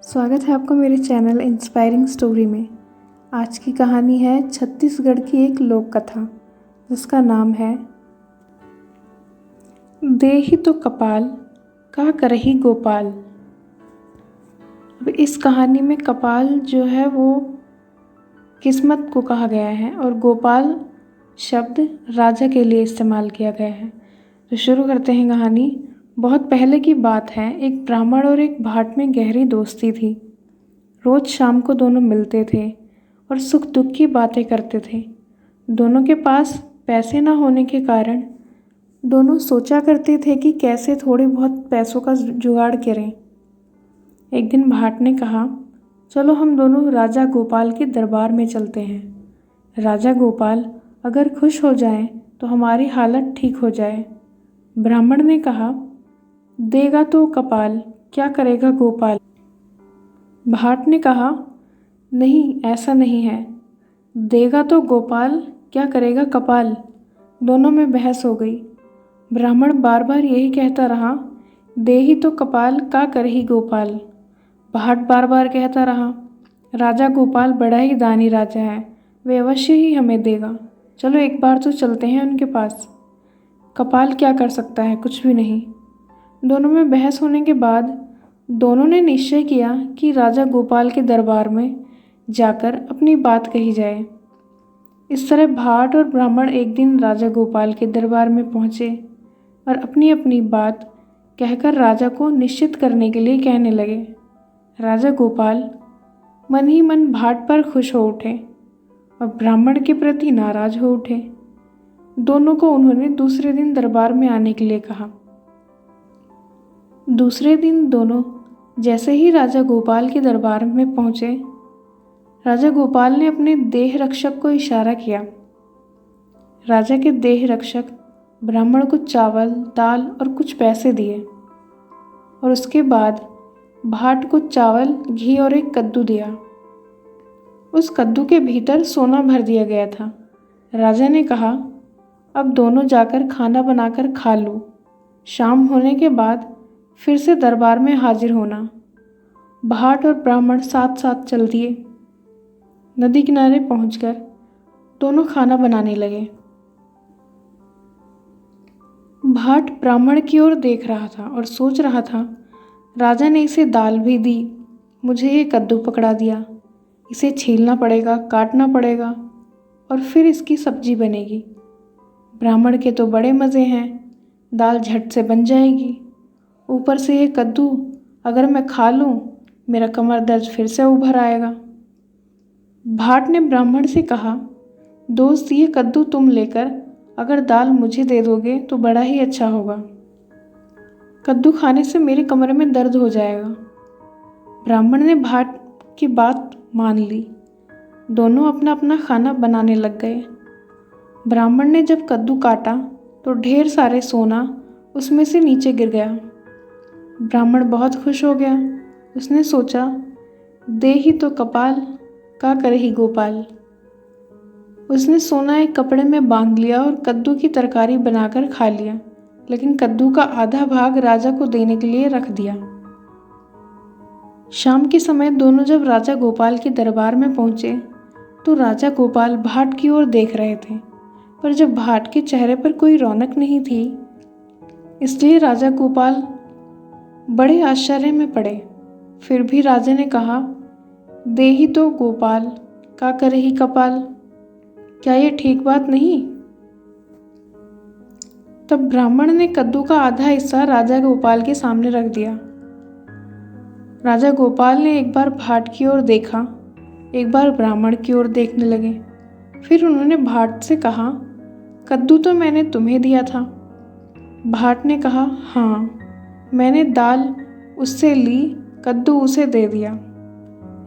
स्वागत है आपका मेरे चैनल इंस्पायरिंग स्टोरी में। आज की कहानी है छत्तीसगढ़ की एक लोक कथा जिसका नाम है देहि तो कपाल का करही गोपाल। अब इस कहानी में कपाल जो है वो किस्मत को कहा गया है और गोपाल शब्द राजा के लिए इस्तेमाल किया गया है। तो शुरू करते हैं कहानी। बहुत पहले की बात है, एक ब्राह्मण और एक भाट में गहरी दोस्ती थी। रोज़ शाम को दोनों मिलते थे और सुख दुख की बातें करते थे। दोनों के पास पैसे ना होने के कारण दोनों सोचा करते थे कि कैसे थोड़े बहुत पैसों का जुगाड़ करें। एक दिन भाट ने कहा, चलो हम दोनों राजा गोपाल के दरबार में चलते हैं। राजा गोपाल अगर खुश हो जाएं तो हमारी हालत ठीक हो जाए। ब्राह्मण ने कहा, देगा तो कपाल क्या करेगा गोपाल। भाट ने कहा, नहीं ऐसा नहीं है, देगा तो गोपाल क्या करेगा कपाल। दोनों में बहस हो गई। ब्राह्मण बार बार यही कहता रहा, देही तो कपाल का करही गोपाल। भाट बार बार कहता रहा, राजा गोपाल बड़ा ही दानी राजा है, वे अवश्य ही हमें देगा। चलो एक बार तो चलते हैं उनके पास। कपाल क्या कर सकता है, कुछ भी नहीं। दोनों में बहस होने के बाद दोनों ने निश्चय किया कि राजा गोपाल के दरबार में जाकर अपनी बात कही जाए। इस तरह भाट और ब्राह्मण एक दिन राजा गोपाल के दरबार में पहुँचे और अपनी अपनी बात कहकर राजा को निश्चित करने के लिए कहने लगे। राजा गोपाल मन ही मन भाट पर खुश हो उठे और ब्राह्मण के प्रति नाराज हो उठे। दोनों को उन्होंने दूसरे दिन दरबार में आने के लिए कहा। दूसरे दिन दोनों जैसे ही राजा गोपाल के दरबार में पहुँचे, राजा गोपाल ने अपने देह रक्षक को इशारा किया। राजा के देह रक्षक ब्राह्मण को चावल, दाल और कुछ पैसे दिए और उसके बाद भाट को चावल, घी और एक कद्दू दिया। उस कद्दू के भीतर सोना भर दिया गया था। राजा ने कहा, अब दोनों जाकर खाना बनाकर खा लो। शाम होने के बाद फिर से दरबार में हाजिर होना। भाट और ब्राह्मण साथ साथ चल दिए। नदी किनारे पहुंचकर दोनों खाना बनाने लगे। भाट ब्राह्मण की ओर देख रहा था और सोच रहा था, राजा ने इसे दाल भी दी, मुझे ये कद्दू पकड़ा दिया। इसे छीलना पड़ेगा, काटना पड़ेगा और फिर इसकी सब्जी बनेगी। ब्राह्मण के तो बड़े मज़े हैं, दाल झट से बन जाएगी। ऊपर से ये कद्दू अगर मैं खा लूँ, मेरा कमर दर्द फिर से उभर आएगा। भाट ने ब्राह्मण से कहा, दोस्त ये कद्दू तुम लेकर अगर दाल मुझे दे दोगे तो बड़ा ही अच्छा होगा। कद्दू खाने से मेरे कमरे में दर्द हो जाएगा। ब्राह्मण ने भाट की बात मान ली। दोनों अपना अपना खाना बनाने लग गए। ब्राह्मण ने जब कद्दू काटा तो ढेर सारे सोना उसमें से नीचे गिर गया। ब्राह्मण बहुत खुश हो गया। उसने सोचा, देहि तो कपाल का करही गोपाल। उसने सोना एक कपड़े में बांध लिया और कद्दू की तरकारी बनाकर खा लिया, लेकिन कद्दू का आधा भाग राजा को देने के लिए रख दिया। शाम के समय दोनों जब राजा गोपाल के दरबार में पहुंचे तो राजा गोपाल भाट की ओर देख रहे थे, पर जब भाट के चेहरे पर कोई रौनक नहीं थी, इसलिए राजा गोपाल बड़े आश्चर्य में पड़े। फिर भी राजा ने कहा, देहि तो गोपाल का करही कपाल। क्या ये ठीक बात नहीं? तब ब्राह्मण ने कद्दू का आधा हिस्सा राजा गोपाल के सामने रख दिया। राजा गोपाल ने एक बार भाट की ओर देखा, एक बार ब्राह्मण की ओर देखने लगे। फिर उन्होंने भाट से कहा, कद्दू तो मैंने तुम्हें दिया था। भाट ने कहा, हाँ, मैंने दाल उससे ली, कद्दू उसे दे दिया।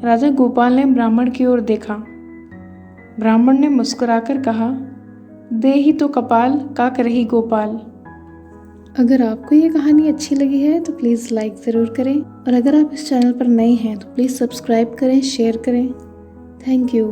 राजा गोपाल ने ब्राह्मण की ओर देखा। ब्राह्मण ने मुस्कुराकर कहा, देहि तो कपाल का करही गोपाल। अगर आपको ये कहानी अच्छी लगी है तो प्लीज़ लाइक ज़रूर करें और अगर आप इस चैनल पर नए हैं तो प्लीज़ सब्सक्राइब करें, शेयर करें। Thank you.